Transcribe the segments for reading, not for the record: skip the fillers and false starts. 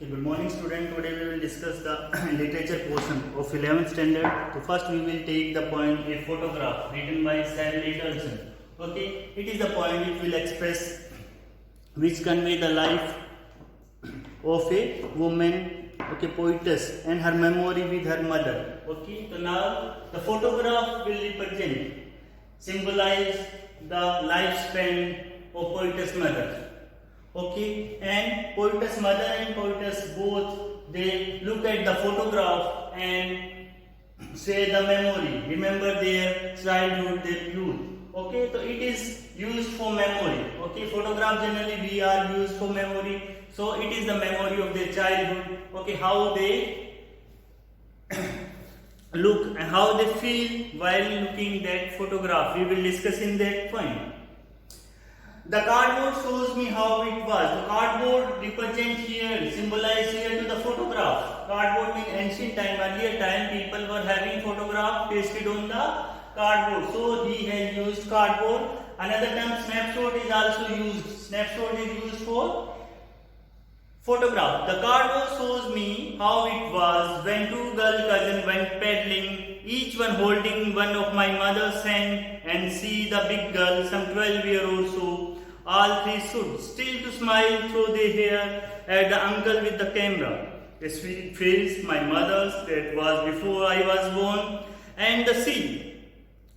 Okay, good morning student. Today we will discuss the literature portion of 11th standard. So first we will take the point a photograph written by Sally Dawson. Okay, it is the point which will express, which convey the life of a woman, okay, poetess and her memory with her mother. Okay, so now the photograph will represent, symbolize the lifespan of poetess mother. Okay, and poetess mother and poetess both, they look at the photograph and say the memory, remember their childhood, their youth. Okay, so it is used for memory. Okay, photograph generally we are used for memory, so it is the memory of their childhood. Okay, how they look and how they feel while looking that photograph, we will discuss in that point. The cardboard shows me how it was. The cardboard represents here, symbolize here to the photograph. Cardboard in ancient time, earlier time, people were having photograph pasted on the cardboard. So he has used cardboard. Another term, snapshot, is also used. Snapshot is used for photograph. The cardboard shows me how it was when two girl cousins went paddling, each one holding one of my mother's hand, and see the big girl, some 12 years or so. All three stood still to smile through their hair at the uncle with the camera. A sweet face, my mother's, that was before I was born, and the sea,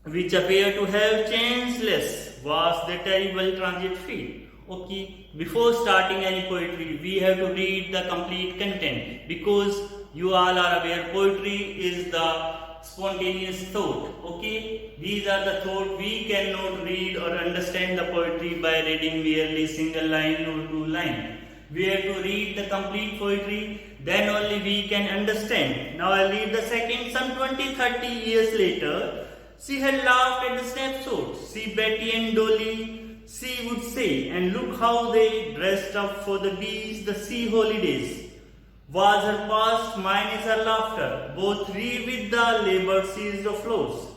which appeared to have changed less, was the terrible transit fee. Okay, before starting any poetry, we have to read the complete content, because you all are aware poetry is the spontaneous thought. Okay, these are the thought. We cannot read or understand the poetry by reading merely single line or two line. We have to read the complete poetry, then only we can understand. Now I'll read the second. Some 20-30 years later, she had laughed at the snapshot. See Betty and Dolly, she would say, and look how they dressed up for the beach, the sea holidays. Was her past, mine is her laughter, both re with the labored seas of flows.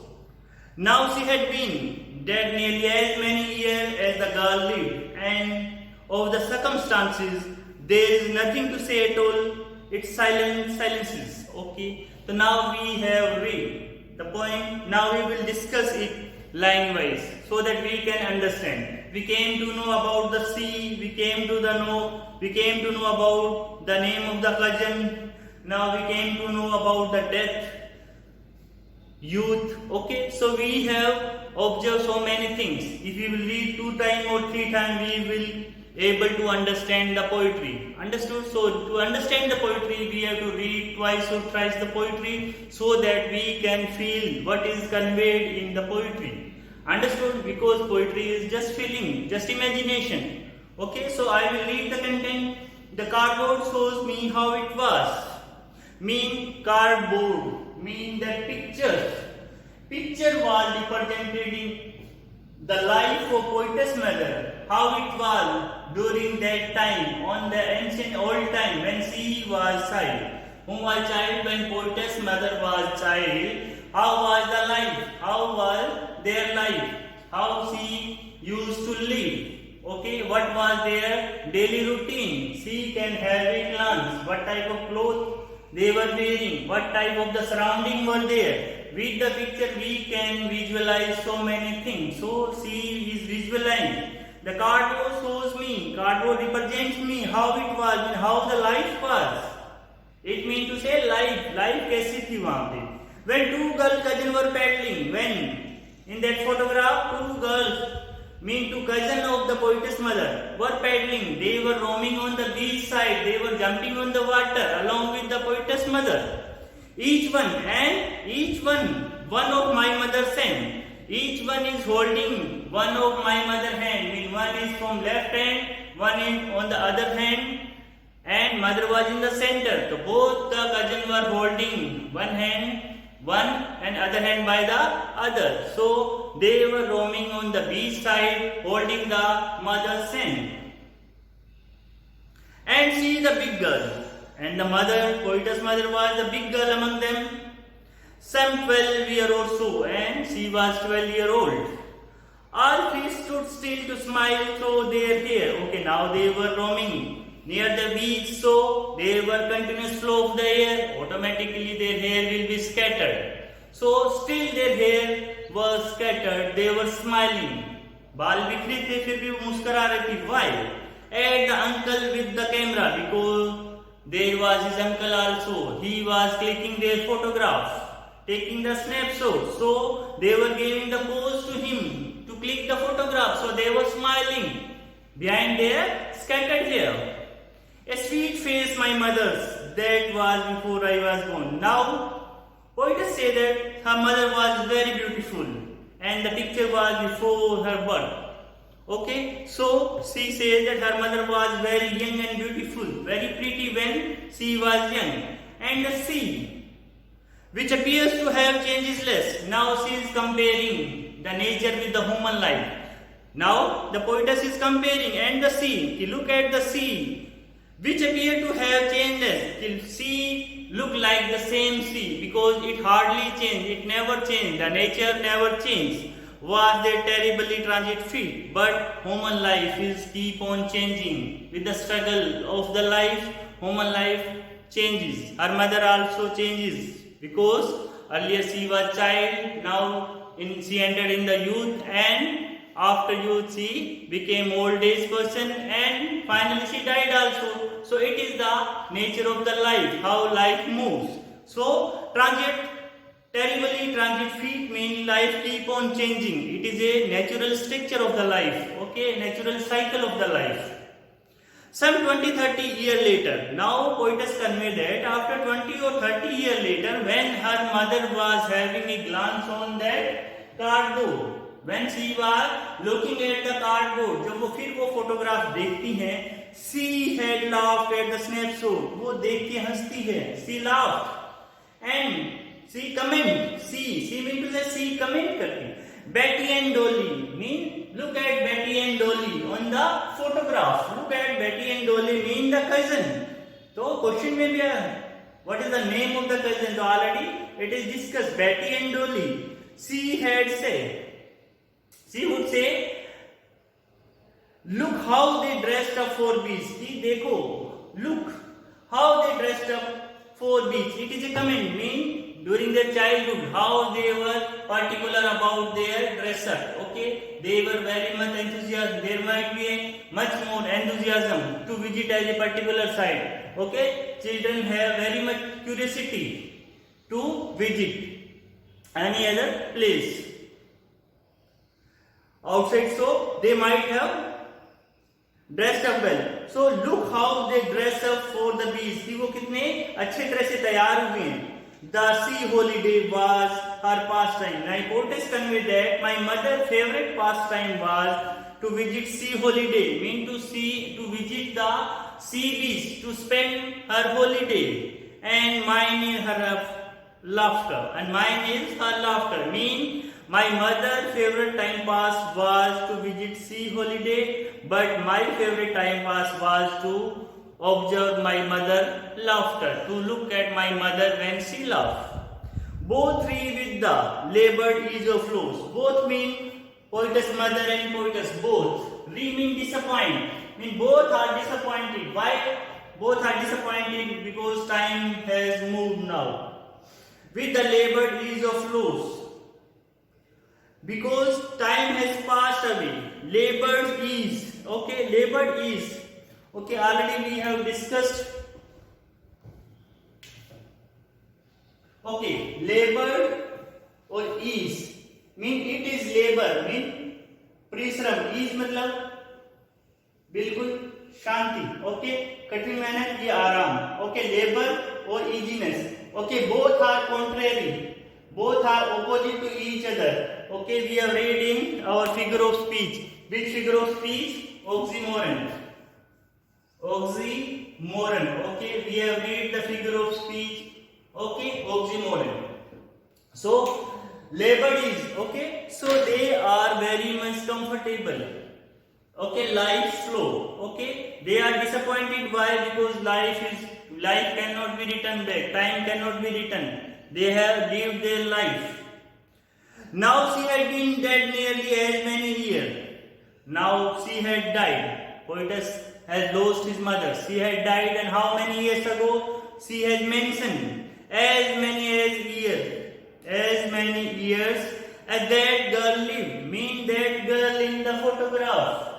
Now she had been dead nearly as many years as the girl lived, and of the circumstances there is nothing to say at all. It's silences. Okay, so now we have read the point. Now we will discuss it line wise so that we can understand. We came to know about the sea, we came to know about the name of the cousin. Now we came to know about the death, youth. Okay, so we have observed so many things. If we will read 2 times or 3 times, we will able to understand the poetry. Understood? So to understand the poetry, we have to read twice or thrice the poetry so that we can feel what is conveyed in the poetry. Understood? Because poetry is just feeling, just imagination. Okay, so I will read the content. The cardboard shows me how it was. Mean cardboard, mean that pictures. Picture was represented in the life of poetess mother, how it was during that time, on the ancient old time when she was child. Whom was child when poetess mother was child? How was the life? How was their life? How she used to live? Okay, what was their daily routine? She can have a glance. What type of clothes they were wearing? What type of the surrounding were there? With the picture we can visualize so many things. So she is visualizing. The cardboard shows me, cardboard represents me, how it was and how the life was. It means to say life कैसी थी वहाँ पे. When 2 girl cousins were paddling, when in that photograph 2 girls, mean 2 cousins of the poetess mother, were paddling. They were roaming on the beach side. They were jumping on the water along with the poetess mother. Each one of my mother's hand. Each one is holding one of my mother's hand. Mean one is from left hand, one is on the other hand, and mother was in the center. So both the cousins were holding one hand, one and other hand by the other. So they were roaming on the beach side, holding the mother's hand. And she is the big girl. And the mother, poetess mother, was the big girl among them. Some 12 years or so, and she was 12 years old. All three stood still to smile through their hair. Okay, now they were roaming. near the beach, so there were continuous flow of the air, automatically their hair will be scattered. So still their hair was scattered, they were smiling. बाल बिखरे थे फिर भी वो मुस्कुरा रही थी. Why? At the uncle with the camera, because there was his uncle also. He was clicking their photographs, taking the snapshot. So they were giving the pose to him to click the photograph. So they were smiling behind their scattered hair. A sweet face, my mother's. That was before I was born. Now, poets say that her mother was very beautiful, and the picture was before her birth. Okay, so she says that her mother was very young and beautiful, very pretty when she was young. And the sea, which appears to have changes less. Now she is comparing the nature with the human life. Now the poetess is comparing, and the sea. Look at the sea, which appear to have changeless. Sea look like the same sea because it hardly changed. It never changed. The nature never changed. Was their terribly transit feet, but human life is keep on changing. With the struggle of the life, human life changes. Her mother also changes because earlier she was child, now she entered in the youth, and after youth she became old age person, and finally she died also. So it is the nature of the life, how life moves. So terribly transit feet mean life keep on changing. It is a natural structure of the life, okay, natural cycle of the life. Some 20-30 years later, now poetess convey that after 20 or 30 years later, when her mother was having a glance on that cardboard, when she was looking at the cardboard, जब वो फिर वो photograph देखती हैं, she had laughed at the snapshot, वो देख के हंसती है, she laughed, and she comment, she mean to say she comment करती. Betty and Dolly mean look at Betty and Dolly on the photograph. Look at Betty and Dolly mean the cousin. तो question में भी है, what is the name of the cousin? तो already it is discussed. Betty and Dolly. She had said, she would say, look how they dressed up for beach. कि देखो, look how they dressed up for beach. It is a comment mean during their childhood, how they were particular about their dress up. Okay, they were very much enthusiastic. There might be much more enthusiasm to visit as a particular site. Okay, children have very much curiosity to visit any other place outside. So they might have dressed up well. So look how they dress up for the beach. कि वो कितने अच्छे तरह से तैयार हुए हैं. The sea holiday was her pastime. My poetess convey that my mother's favorite pastime was to visit sea holiday, mean to visit the sea beach, to spend her holiday. And mine is her laughter. Mean my mother's favorite time pass was to visit sea holiday, but my favorite time pass was to observe my mother laughter, to look at my mother when she laughed. Both three with the labored ease of flows. Both mean poetess mother and poetess both. Re mean disappoint. Mean both are disappointed. Why? Both are disappointed because time has moved now. With the labored ease of flows. Because time has passed away. Labored ease. Okay, labored ease. Okay, already we have discussed. Okay, labor or ease mean it is labor mean परिश्रम. ease मतलब बिल्कुल शांति. Okay, कठिन मेहनत ये आराम. Okay, labor or easiness. Okay, both are contrary. Both are opposite to each other. Okay, we are reading our figure of speech. Which figure of speech? Oxymoron. Oxymoron. Okay, we have read the figure of speech. Okay, oxymoron. So labored is okay. So they are very much comfortable. Okay, life flow. Okay, they are disappointed. Why? Because life cannot be returned back. Time cannot be returned. They have lived their life. Now she had been dead nearly as many years. Now she had died. Poetess has lost his mother. She had died, and how many years ago? She has mentioned as many years as that girl lived. Mean that girl in the photograph.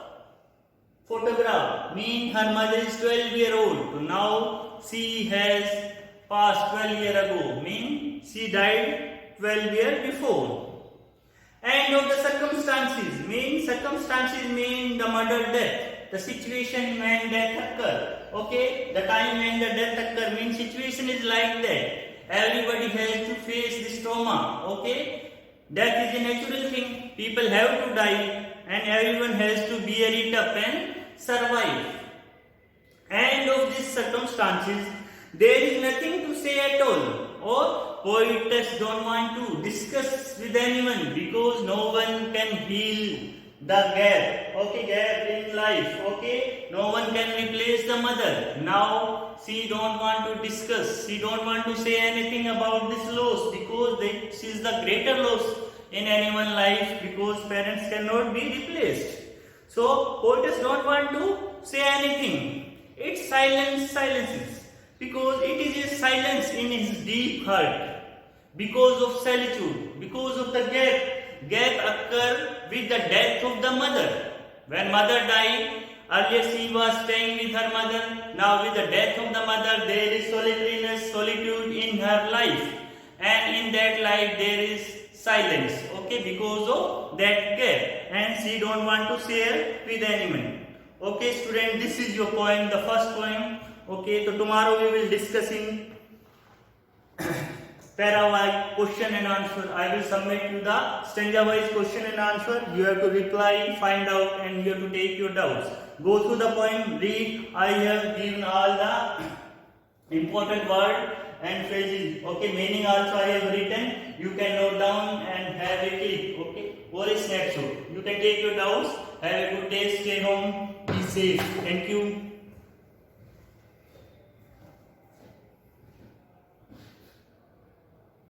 Photograph mean her mother is 12-year-old. So now she has passed 12 years ago. Mean she died 12 years before. And of the circumstances mean the murder death. The situation when death occur. Okay, the time when the death occur means situation is like that. Everybody has to face this trauma. Okay, death is a natural thing. People have to die, and everyone has to bear it up and survive. And of these circumstances, there is nothing to say at all. Or poets don't want to discuss with anyone because no one can heal the gap. Okay, gap in life. Okay, no one can replace the mother. Now she don't want to discuss. She don't want to say anything about this loss because she is the greater loss in anyone's life because parents cannot be replaced. So poets don't want to say anything. It's silences. Because it is a silence in his deep heart. Because of solitude. Because of the gap occur with the death of the mother. When mother died, earlier she was staying with her mother. Now with the death of the mother, there is solitude in her life. And in that life there is silence. Okay, because of that gap. And she don't want to share with anyone. Okay, student, this is your poem, the first poem. Okay, so tomorrow we will discuss in para-wise question and answer. I will submit you the stanza-wise question and answer. You have to reply, find out, and you have to take your doubts. Go through the poem, read. I have given all the important word and phrases. Okay, meaning also I have written. You can note down and have a clip. Okay, or a snapshot. You can take your doubts. Have a good day. Stay home. Be safe. Thank you.